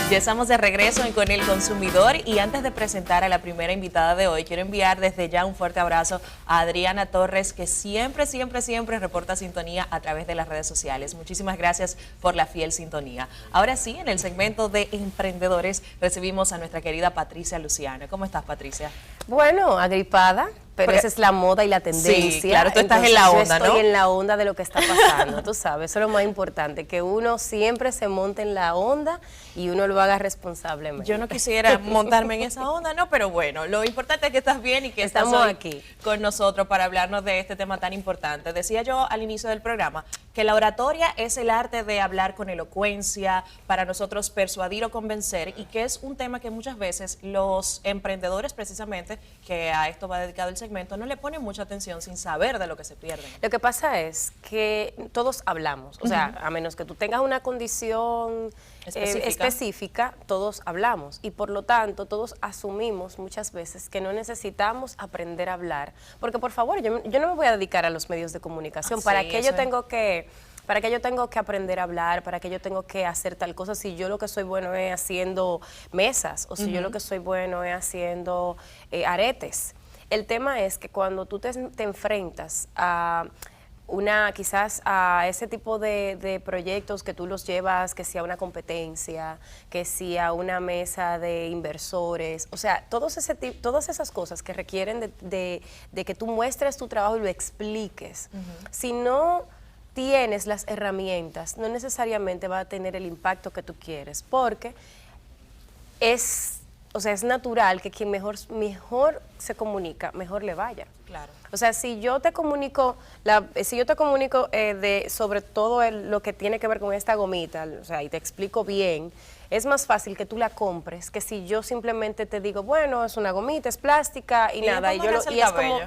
Ya estamos de regreso en Con el Consumidor y antes de presentar a la primera invitada de hoy, quiero enviar desde ya un fuerte abrazo a Adriana Torres, que siempre reporta sintonía a través de las redes sociales. Muchísimas gracias por la fiel sintonía. Ahora sí, en el segmento de emprendedores recibimos a nuestra querida Patricia Luciano. ¿Cómo estás, Patricia? Bueno, agripada. Pero esa es la moda y la tendencia. Sí, claro, tú estás en la onda, ¿no? Yo estoy en la onda de lo que está pasando, tú sabes, eso es lo más importante, que uno siempre se monte en la onda y uno lo haga responsablemente. Yo no quisiera montarme en esa onda, no, pero bueno, lo importante es que estás bien y que estamos aquí con nosotros para hablarnos de este tema tan importante. Decía yo al inicio del programa que la oratoria es el arte de hablar con elocuencia, para nosotros persuadir o convencer, y que es un tema que muchas veces los emprendedores, precisamente, que a esto va dedicado el segmento, no le ponen mucha atención sin saber de lo que se pierden. Lo que pasa es que todos hablamos, o sea, a menos que tú tengas una condición específica, todos hablamos, y por lo tanto todos asumimos muchas veces que no necesitamos aprender a hablar, porque por favor, yo no me voy a dedicar a los medios de comunicación. ¿Para qué yo tengo que aprender a hablar? ¿Para qué yo tengo que hacer tal cosa si yo lo que soy bueno es haciendo mesas, o si yo lo que soy bueno es haciendo aretes? El tema es que cuando tú te enfrentas a quizás a ese tipo de proyectos que tú los llevas, que sea una competencia, que sea una mesa de inversores, o sea, todas esas cosas que requieren de que tú muestres tu trabajo y lo expliques. Si no tienes las herramientas, no necesariamente va a tener el impacto que tú quieres, porque es natural que quien mejor se comunica, mejor le vaya. Claro. O sea, si yo te comunico, sobre todo lo que tiene que ver con esta gomita, o sea, y te explico bien, es más fácil que tú la compres que si yo simplemente te digo, bueno, es una gomita, es plástica y nada, y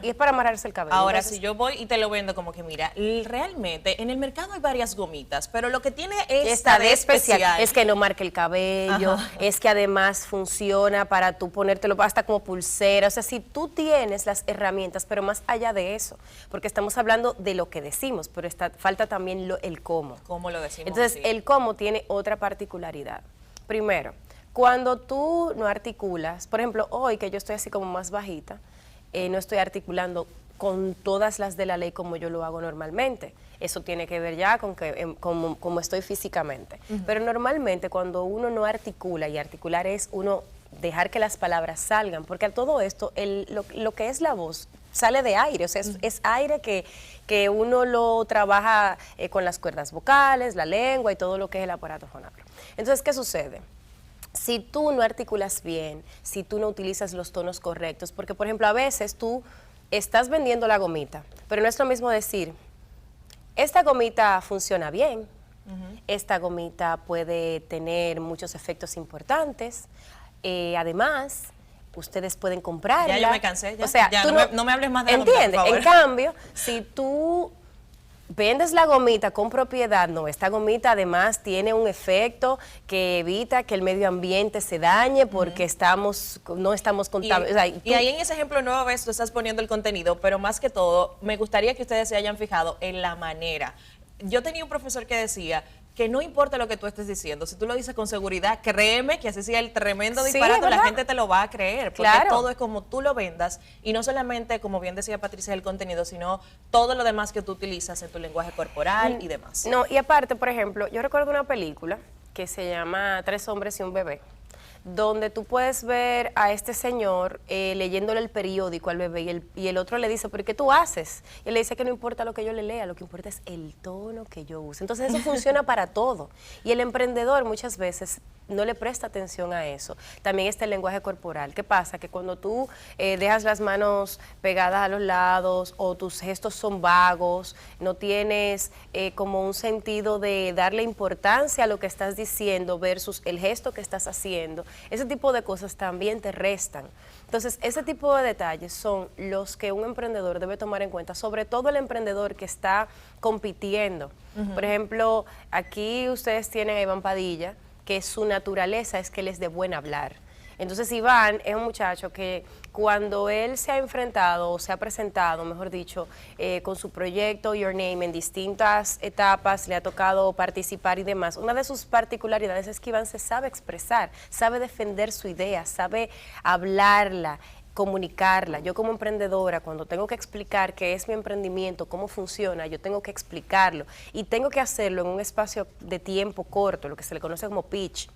es para amarrarse el cabello. Ahora, si yo voy y te lo vendo como que, mira, realmente en el mercado hay varias gomitas, pero lo que tiene esta de especial es que no marque el cabello, es que además funciona para tú ponértelo hasta como pulsera. O sea, si tú tienes las herramientas, pero más allá de eso, porque estamos hablando de lo que decimos, pero falta también el cómo. ¿Cómo lo decimos? Entonces, el cómo tiene otra particularidad. Primero, cuando tú no articulas, por ejemplo, hoy que yo estoy así como más bajita, no estoy articulando con todas las de la ley como yo lo hago normalmente. Eso tiene que ver ya con cómo estoy físicamente. Pero normalmente cuando uno no articula, y articular es uno dejar que las palabras salgan, porque a todo esto, lo que es la voz sale de aire, o sea, es aire que uno lo trabaja con las cuerdas vocales, la lengua y todo lo que es el aparato fonador. Entonces, ¿qué sucede? Si tú no articulas bien, si tú no utilizas los tonos correctos, porque por ejemplo a veces tú estás vendiendo la gomita, pero no es lo mismo decir, esta gomita funciona bien, esta gomita puede tener muchos efectos importantes, además ustedes pueden comprarla. Ya yo me cansé, ya. O sea, ya no me hables más de la gomita, por favor. En cambio, si tú vendes la gomita con propiedad, no, esta gomita además tiene un efecto que evita que el medio ambiente se dañe porque no estamos contaminando. Y ahí en ese ejemplo nueva vez tú estás poniendo el contenido, pero más que todo, me gustaría que ustedes se hayan fijado en la manera. Yo tenía un profesor que decía que no importa lo que tú estés diciendo, si tú lo dices con seguridad, créeme que así sea el tremendo disparate, la gente te lo va a creer, porque todo es como tú lo vendas, y no solamente, como bien decía Patricia, el contenido, sino todo lo demás que tú utilizas en tu lenguaje corporal y demás. No, y aparte, por ejemplo, yo recuerdo una película que se llama Tres hombres y un bebé, donde tú puedes ver a este señor leyéndole el periódico al bebé y el otro le dice, ¿pero qué tú haces? Y él le dice que no importa lo que yo le lea, lo que importa es el tono que yo use. Entonces eso funciona para todo. Y el emprendedor muchas veces no le presta atención a eso. También está el lenguaje corporal. ¿Qué pasa? Que cuando tú dejas las manos pegadas a los lados o tus gestos son vagos, no tienes como un sentido de darle importancia a lo que estás diciendo versus el gesto que estás haciendo, ese tipo de cosas también te restan. Entonces, ese tipo de detalles son los que un emprendedor debe tomar en cuenta, sobre todo el emprendedor que está compitiendo. Por ejemplo, aquí ustedes tienen a Iván Padilla, que su naturaleza es que él es de buen hablar. Entonces Iván es un muchacho que cuando él se ha enfrentado o se ha presentado, mejor dicho, con su proyecto Your Name en distintas etapas, le ha tocado participar y demás, una de sus particularidades es que Iván se sabe expresar, sabe defender su idea, sabe hablarla, comunicarla. Yo como emprendedora, cuando tengo que explicar qué es mi emprendimiento, cómo funciona, yo tengo que explicarlo y tengo que hacerlo en un espacio de tiempo corto, lo que se le conoce como pitch.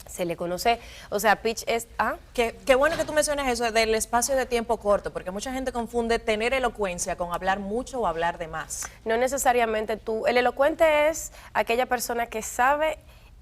Se le conoce, o sea, pitch es... Qué bueno que tú mencionas eso del espacio de tiempo corto, porque mucha gente confunde tener elocuencia con hablar mucho o hablar de más. No necesariamente tú. El elocuente es aquella persona que sabe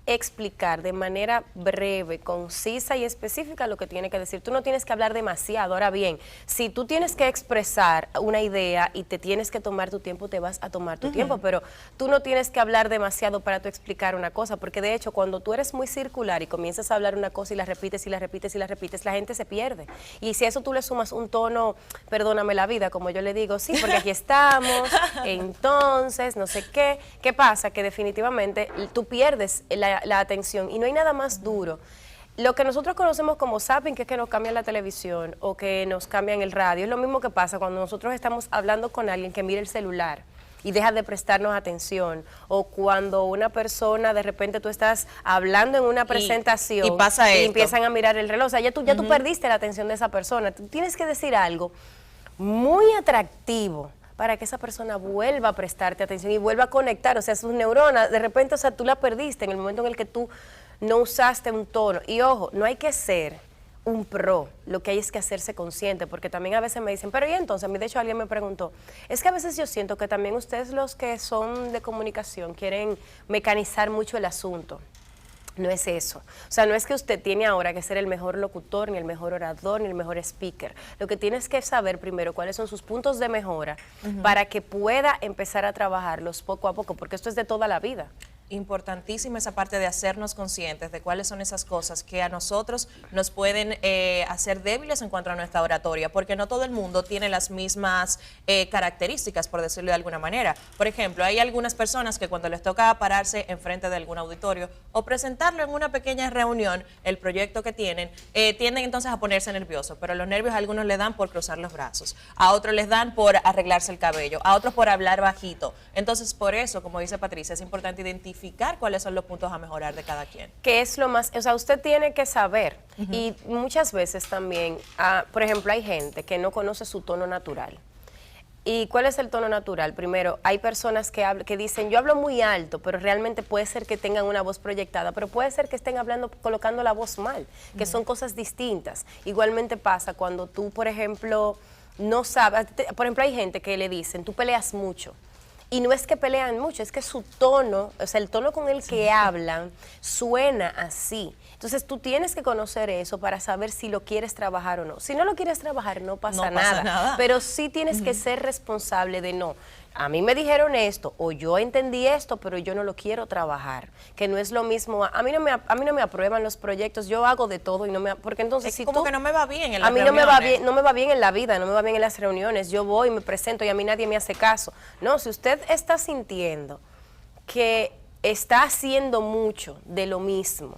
explicar de manera breve, concisa y específica lo que tiene que decir. Tú no tienes que hablar demasiado. Ahora bien, si tú tienes que expresar una idea y te tienes que tomar tu tiempo, te vas a tomar tu tiempo, pero tú no tienes que hablar demasiado para tú explicar una cosa, porque de hecho cuando tú eres muy circular y comienzas a hablar una cosa y la repites y la repites y la repites, la gente se pierde. Y si a eso tú le sumas un tono, perdóname la vida, como yo le digo, sí, porque aquí estamos, entonces, no sé qué, ¿qué pasa? Que definitivamente tú pierdes la atención y no hay nada más duro. Lo que nosotros conocemos como zapping, que es que nos cambian la televisión o que nos cambian el radio, es lo mismo que pasa cuando nosotros estamos hablando con alguien que mira el celular y deja de prestarnos atención, o cuando una persona, de repente tú estás hablando en una presentación y pasa y empiezan a mirar el reloj, o sea, ya tú perdiste la atención de esa persona. Tú tienes que decir algo muy atractivo para que esa persona vuelva a prestarte atención y vuelva a conectar, o sea, sus neuronas, de repente, o sea, tú la perdiste en el momento en el que tú no usaste un tono. Y ojo, no hay que ser un pro, lo que hay es que hacerse consciente, porque también a veces me dicen, pero y entonces, a mí de hecho alguien me preguntó, es que a veces yo siento que también ustedes los que son de comunicación quieren mecanizar mucho el asunto. No es eso. O sea, no es que usted tiene ahora que ser el mejor locutor, ni el mejor orador, ni el mejor speaker. Lo que tienes que saber primero cuáles son sus puntos de mejora para que pueda empezar a trabajarlos poco a poco, porque esto es de toda la vida. Importantísima esa parte de hacernos conscientes de cuáles son esas cosas que a nosotros nos pueden hacer débiles en cuanto a nuestra oratoria, porque no todo el mundo tiene las mismas características, por decirlo de alguna manera. Por ejemplo, hay algunas personas que cuando les toca pararse enfrente de algún auditorio o presentarlo en una pequeña reunión, el proyecto que tienen, tienden entonces a ponerse nerviosos, pero los nervios a algunos les dan por cruzar los brazos, a otros les dan por arreglarse el cabello, a otros por hablar bajito. Entonces, por eso, como dice Patricia, es importante identificar cuáles son los puntos a mejorar de cada quien. Que es lo más, o sea, usted tiene que saber, y muchas veces también, por ejemplo, hay gente que no conoce su tono natural. ¿Y cuál es el tono natural? Primero, hay personas que dicen, yo hablo muy alto, pero realmente puede ser que tengan una voz proyectada, pero puede ser que estén hablando, colocando la voz mal, que son cosas distintas. Igualmente pasa cuando tú, por ejemplo, no sabes, por ejemplo, hay gente que le dicen, tú peleas mucho. Y no es que pelean mucho, es que su tono, o sea, el tono con el que hablan suena así. Entonces tú tienes que conocer eso para saber si lo quieres trabajar o no. Si no lo quieres trabajar, no pasa nada. Pero sí tienes que ser responsable de no. A mí me dijeron esto, o yo entendí esto, pero yo no lo quiero trabajar. Que no es lo mismo. A mí no me aprueban los proyectos, yo hago de todo y no me... Porque entonces es como que no me va bien en las reuniones. A mí no me va bien en la vida, no me va bien en las reuniones. Yo voy, me presento y a mí nadie me hace caso. No, si usted está sintiendo que está haciendo mucho de lo mismo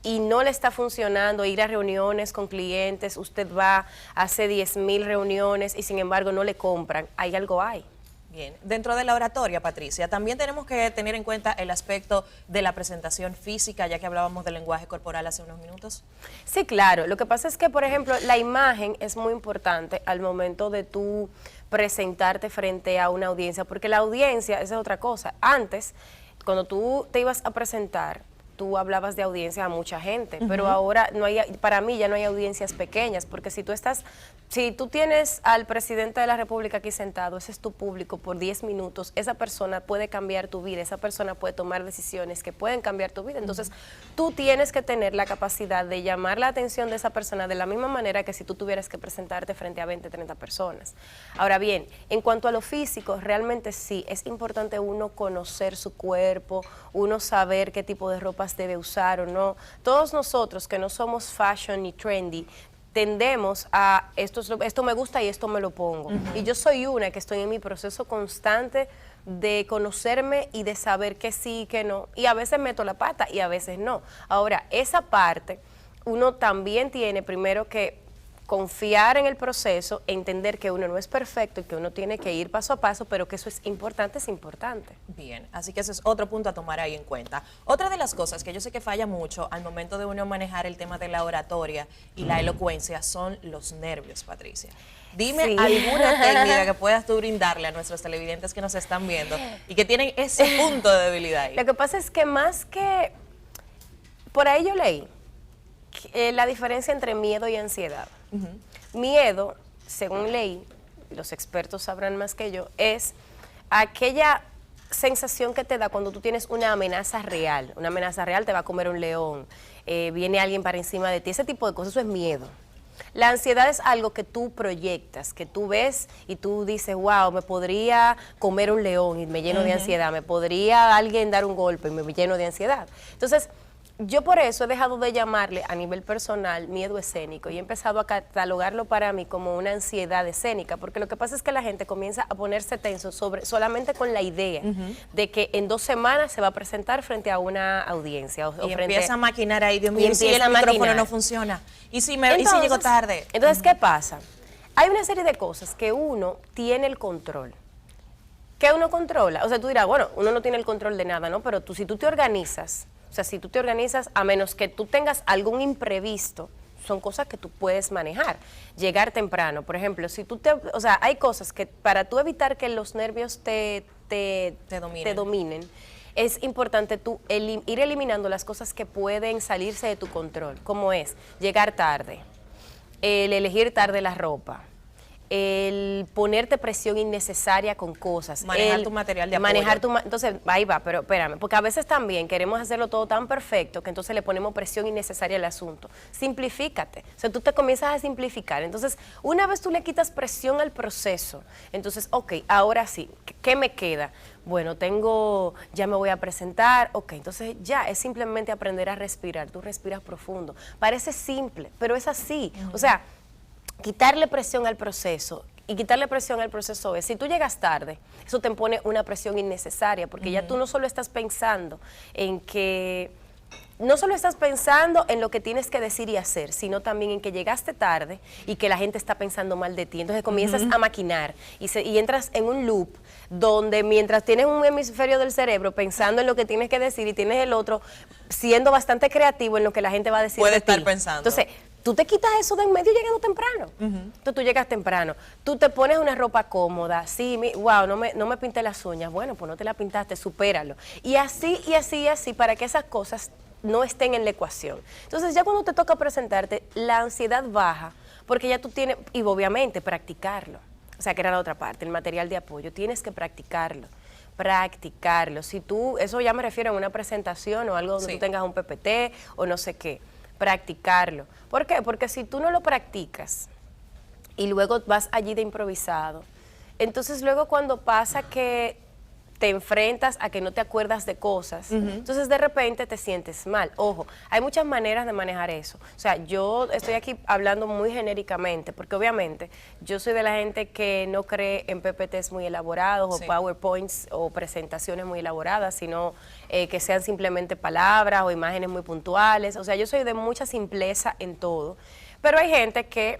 y no le está funcionando ir a reuniones con clientes, usted va, hace 10,000 reuniones y sin embargo no le compran, hay algo hay. Bien, dentro de la oratoria, Patricia, también tenemos que tener en cuenta el aspecto de la presentación física, ya que hablábamos del lenguaje corporal hace unos minutos. Sí, claro. Lo que pasa es que, por ejemplo, la imagen es muy importante al momento de tú presentarte frente a una audiencia, porque la audiencia, esa es otra cosa. Antes, cuando tú te ibas a presentar, tú hablabas de audiencia a mucha gente, pero ahora no hay, para mí ya no hay audiencias pequeñas, porque si tú tienes al presidente de la República aquí sentado, ese es tu público por 10 minutos, esa persona puede cambiar tu vida, esa persona puede tomar decisiones que pueden cambiar tu vida, entonces tú tienes que tener la capacidad de llamar la atención de esa persona de la misma manera que si tú tuvieras que presentarte frente a 20, 30 personas. Ahora bien, en cuanto a lo físico, realmente sí, es importante uno conocer su cuerpo, uno saber qué tipo de ropas debe usar o no. Todos nosotros que no somos fashion ni trendy, tendemos a esto me gusta y esto me lo pongo. Y yo soy una que estoy en mi proceso constante de conocerme y de saber que sí y que no. Y a veces meto la pata y a veces no. Ahora, esa parte uno también tiene primero que confiar en el proceso, entender que uno no es perfecto y que uno tiene que ir paso a paso, pero que eso es importante, es importante. Bien, así que ese es otro punto a tomar ahí en cuenta. Otra de las cosas que yo sé que falla mucho al momento de uno manejar el tema de la oratoria y la elocuencia son los nervios, Patricia. Dime alguna técnica que puedas tú brindarle a nuestros televidentes que nos están viendo y que tienen ese punto de debilidad ahí. Lo que pasa es que más que, por ahí yo leí la diferencia entre miedo y ansiedad. Miedo, según leí, los expertos sabrán más que yo, es aquella sensación que te da cuando tú tienes una amenaza real. Una amenaza real, te va a comer un león, viene alguien para encima de ti, ese tipo de cosas, eso es miedo. La ansiedad es algo que tú proyectas, que tú ves y tú dices, wow, me podría comer un león y me lleno de ansiedad, me podría alguien dar un golpe y me lleno de ansiedad. Entonces, yo por eso he dejado de llamarle a nivel personal miedo escénico y he empezado a catalogarlo para mí como una ansiedad escénica, porque lo que pasa es que la gente comienza a ponerse tenso solamente con la idea de que en 2 semanas se va a presentar frente a una audiencia. Y empieza a maquinar ahí, Dios mío, y si el micrófono no funciona, y si llego tarde. Entonces, ¿qué pasa? Hay una serie de cosas que uno tiene el control. ¿Qué uno controla? O sea, tú dirás, bueno, uno no tiene el control de nada, ¿no? Pero si tú te organizas, o sea, si tú te organizas, a menos que tú tengas algún imprevisto, son cosas que tú puedes manejar. Llegar temprano, por ejemplo, si tú o sea, hay cosas que para tú evitar que los nervios te dominen, es importante tú ir eliminando las cosas que pueden salirse de tu control, como es llegar tarde, el elegir tarde la ropa, el ponerte presión innecesaria con cosas. Manejar tu material de apoyo. Entonces, ahí va, pero espérame, porque a veces también queremos hacerlo todo tan perfecto que entonces le ponemos presión innecesaria al asunto. Simplifícate. O sea, tú te comienzas a simplificar. Entonces, una vez tú le quitas presión al proceso, entonces, ok, ahora sí, ¿qué me queda? Bueno, ya me voy a presentar, ok, entonces ya es simplemente aprender a respirar. Tú respiras profundo. Parece simple, pero es así. O sea, quitarle presión al proceso, y quitarle presión al proceso es, si tú llegas tarde, eso te pone una presión innecesaria, porque ya tú no solo estás pensando en lo que tienes que decir y hacer, sino también en que llegaste tarde y que la gente está pensando mal de ti. Entonces comienzas a maquinar y entras en un loop donde mientras tienes un hemisferio del cerebro pensando en lo que tienes que decir y tienes el otro siendo bastante creativo en lo que la gente va a decir Puede de ti. estar pensando. Entonces, tú te quitas eso de en medio llegando temprano. Entonces tú llegas temprano, tú te pones una ropa cómoda, sí, wow, no me pinté las uñas, bueno, pues no te la pintaste, supéralo. Y así, para que esas cosas no estén en la ecuación. Entonces ya cuando te toca presentarte, la ansiedad baja, porque ya tú tienes, y obviamente practicarlo. O sea, que era la otra parte, el material de apoyo, tienes que practicarlo. Si tú, eso ya me refiero a una presentación o algo donde tú tengas un PPT o no sé qué. Practicarlo. ¿Por qué? Porque si tú no lo practicas y luego vas allí de improvisado, entonces luego cuando pasa que te enfrentas a que no te acuerdas de cosas, entonces de repente te sientes mal. Ojo, hay muchas maneras de manejar eso. O sea, yo estoy aquí hablando muy genéricamente, porque obviamente yo soy de la gente que no cree en PPTs muy elaborados o PowerPoints o presentaciones muy elaboradas, sino que sean simplemente palabras o imágenes muy puntuales. O sea, yo soy de mucha simpleza en todo, pero hay gente que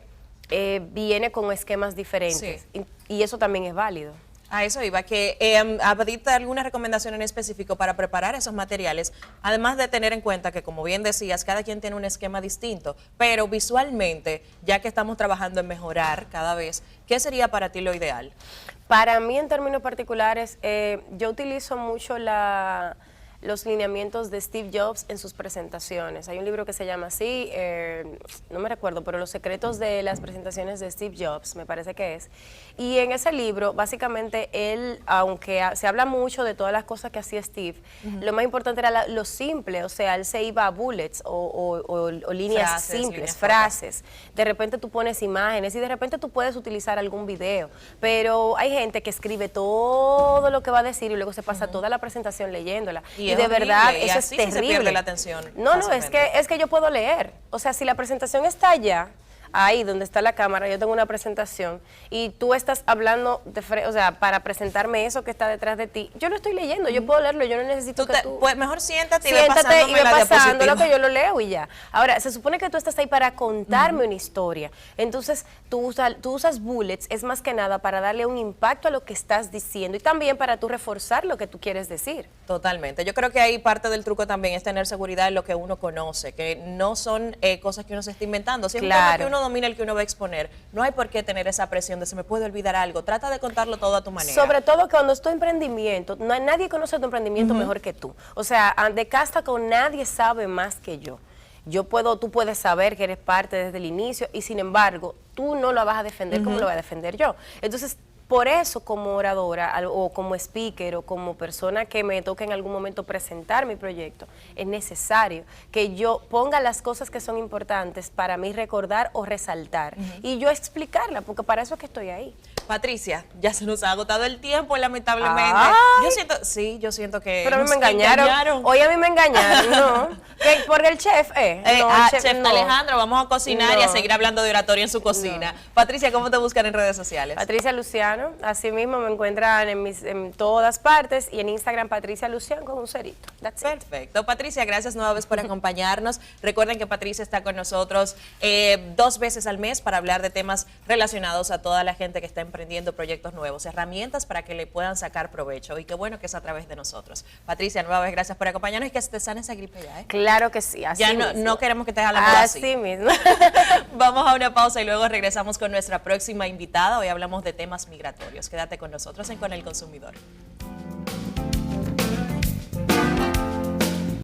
viene con esquemas diferentes y eso también es válido. A eso iba, que ¿habría alguna recomendación en específico para preparar esos materiales? Además de tener en cuenta que, como bien decías, cada quien tiene un esquema distinto, pero visualmente, ya que estamos trabajando en mejorar cada vez, ¿qué sería para ti lo ideal? Para mí, en términos particulares, yo utilizo mucho los lineamientos de Steve Jobs en sus presentaciones. Hay un libro que se llama así, no me recuerdo, pero Los secretos de las presentaciones de Steve Jobs, me parece que es. Y en ese libro, básicamente, él, aunque se habla mucho de todas las cosas que hacía Steve, lo más importante era lo simple, o sea, él se iba a bullets o líneas simples, frases. De repente tú pones imágenes y de repente tú puedes utilizar algún video, pero hay gente que escribe todo lo que va a decir y luego se pasa toda la presentación leyéndola. Y de verdad, eso es terrible. Se pierde la atención. No, es que yo puedo leer. O sea, si la presentación está allá, ahí donde está la cámara, yo tengo una presentación y tú estás hablando, o sea, para presentarme eso que está detrás de ti, yo lo estoy leyendo, yo puedo leerlo, yo no necesito que tú... Pues mejor siéntate y ve pasando lo que yo lo leo y ya. Ahora, se supone que tú estás ahí para contarme una historia, entonces tú usas bullets, es más que nada para darle un impacto a lo que estás diciendo y también para tú reforzar lo que tú quieres decir. Totalmente. Yo creo que ahí parte del truco también es tener seguridad en lo que uno conoce, que no son cosas que uno se está inventando. Si es un tema que uno domina, el que uno va a exponer, no hay por qué tener esa presión de se me puede olvidar algo. Trata de contarlo todo a tu manera. Sobre todo cuando es tu emprendimiento, nadie conoce tu emprendimiento mejor que tú. O sea, de casta con nadie sabe más que yo. Tú puedes saber que eres parte desde el inicio y sin embargo, tú no lo vas a defender como lo voy a defender yo. Entonces, por eso como oradora o como speaker o como persona que me toque en algún momento presentar mi proyecto, es necesario que yo ponga las cosas que son importantes para mí recordar o resaltar y yo explicarla, porque para eso es que estoy ahí. Patricia, ya se nos ha agotado el tiempo, lamentablemente. Yo siento que pero a mí me engañaron. Hoy a mí me engañaron, ¿no? Porque el chef, chef Alejandro, vamos a cocinar y a seguir hablando de oratoria en su cocina. Patricia, ¿cómo te buscan en redes sociales? Patricia Luciano, así mismo me encuentran en todas partes y en Instagram Patricia Luciano con un cerito. Perfecto. Patricia, gracias nueva vez por acompañarnos. Recuerden que Patricia está con nosotros 2 veces al mes para hablar de temas relacionados a toda la gente que está emprendiendo proyectos nuevos, herramientas para que le puedan sacar provecho y qué bueno que es a través de nosotros. Patricia, nueva vez gracias por acompañarnos y que se te sane esa gripe ya, ¿eh? Claro que sí, así ya no queremos que te haga la moda así. Así mismo. Vamos a una pausa y luego regresamos con nuestra próxima invitada. Hoy hablamos de temas migratorios. Quédate con nosotros en Con el Consumidor.